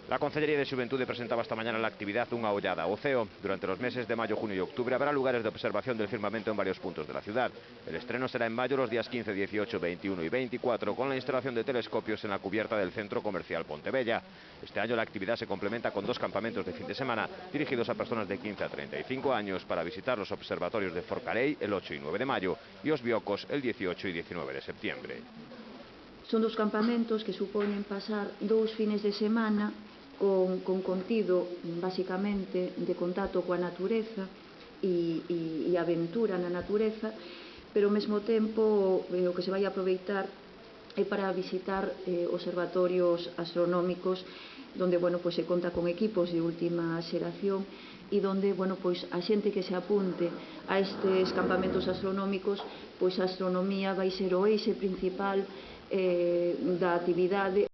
La Concellería de Xuventude presentaba esta mañana la actividad Unha Ollada ao Ceo. Durante los meses de mayo, junio y octubre habrá lugares de observación del firmamento en varios puntos de la ciudad. El estreno será en mayo los días 15, 18, 21 y 24 con la instalación de telescopios en la cubierta del Centro Comercial Pontebella. Este año la actividad se complementa con 2 campamentos de fin de semana dirigidos a personas de 15 a 35 años para visitar los observatorios de Forcarei el 8 y 9 de mayo y Os Biocos el 18 y 19 de septiembre. Son 2 campamentos que supoñen pasar 2 fines de semana con contido, basicamente, de contacto coa natureza e aventura na natureza, pero ao mesmo tempo o que se vai aproveitar é para visitar observatorios astronómicos donde se conta con equipos de última xeración e donde a xente que se apunte a estes campamentos astronómicos, a astronomía vai ser o eixe principal da actividade.